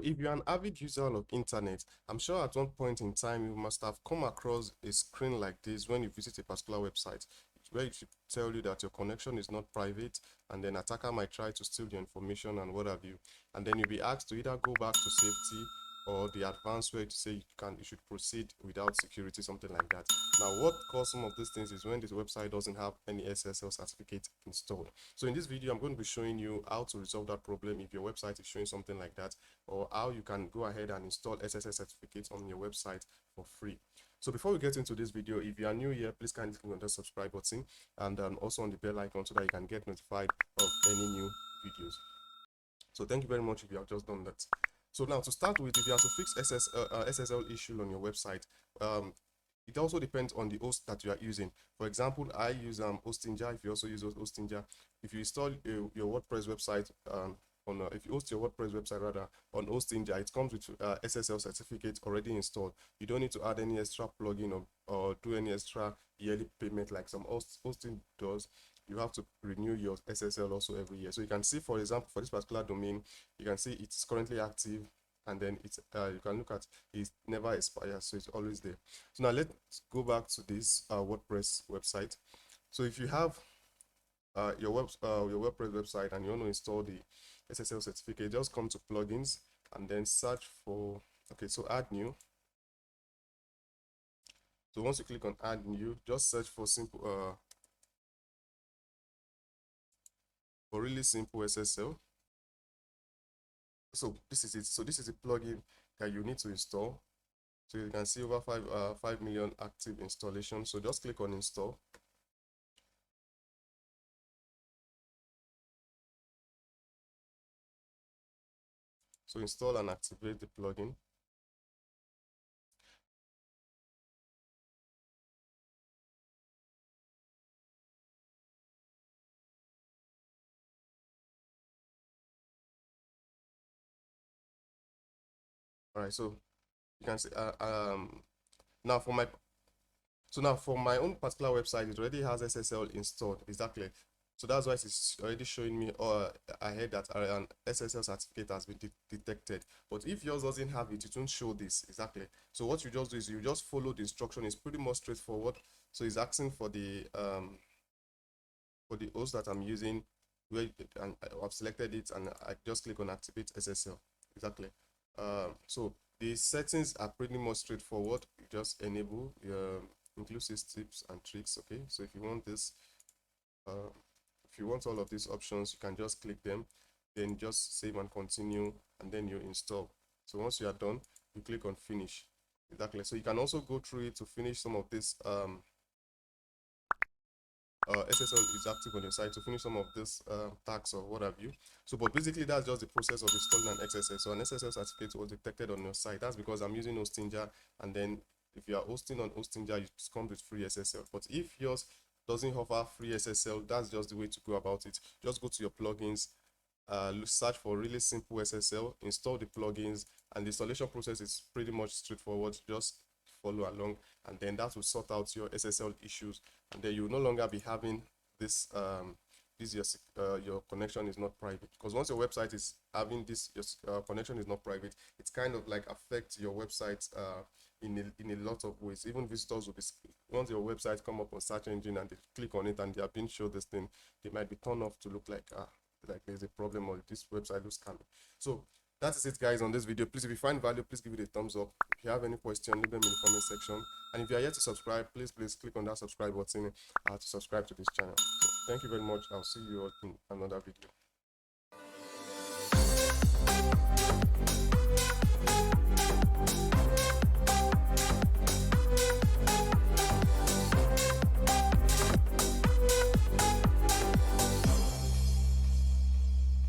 if you're an avid user of internet, I'm sure at one point in time you must have come across a screen like this when you visit a particular website, where it should tell you that your connection is not private, and then attacker might try to steal your information and what have you. And then you'll be asked to either go back to safety or the advanced way to say you should proceed without security, something like that. Now, what causes some of these things is when this website doesn't have any SSL certificate installed. So in this video, I'm going to be showing you how to resolve that problem if your website is showing something like that, or how you can go ahead and install SSL certificates on your website for free. So before we get into this video, if you are new here, please kindly click on the subscribe button and also on the bell icon so that you can get notified of any new videos. So thank you very much if you have just done that. So now to start with, if you have to fix SSL issue on your website, it also depends on the host that you are using. For example, I use Hostinja. If you also use Hostinja, if you install your WordPress website if you host your WordPress website rather on Hostinja, it comes with SSL certificate already installed. You don't need to add any extra plugin or do any extra yearly payment like some hosting does. You have to renew your SSL also every year. So you can see, for example, for this particular domain, you can see it's currently active, and then it's you can look at it never expires, so it's always there. So now let's go back to this WordPress website. So if you have your WordPress website and you want to install the SSL certificate, just come to plugins and then search for, okay, so add new. So once you click on add new, just search for simple for really simple SSL. So this is it. So this is a plugin that you need to install. So you can see over 5 million active installation. So just click on install. So install and activate the plugin. All right, so you can see now for my own particular website, it already has SSL installed. Exactly. So that's why it's already showing me ahead that an SSL certificate has been detected. But if yours doesn't have it, it won't show this. Exactly. So what you just do is you just follow the instruction. It's pretty much straightforward. So it's asking for the host that I'm using, and I've selected it, and I just click on activate SSL. Exactly. So the settings are pretty much straightforward. You just enable inclusive tips and tricks. Okay, so if you want this, if you want all of these options, you can just click them, then just save and continue, and then you install. So once you are done, you click on finish. Exactly. So you can also go through it to finish some of this SSL is active on your site, to finish some of this tags or what have you. So but basically that's just the process of installing an SSL. So an SSL certificate was detected on your site. That's because I'm using Hostinja, and then if you are hosting on Hostinja, it comes with free SSL. But if yours doesn't offer free SSL, that's just the way to go about it. Just go to your plugins, search for really simple SSL, install the plugins, and the installation process is pretty much straightforward. Just follow along, and then that will sort out your SSL issues, and then you will no longer be having this your connection is not private. Because once your website is having this, your connection is not private, it's kind of like affects your website in a lot of ways. Even visitors will be, once your website come up on search engine and they click on it and they are being shown this thing, they might be turned off to look like there's a problem or this website looks scamming. So that is it, guys, on this video. Please, if you find value, please give it a thumbs up. If you have any question, leave them in the comment section. And if you are yet to subscribe, please click on that subscribe button to subscribe to this channel. So thank you very much. I'll see you all in another video.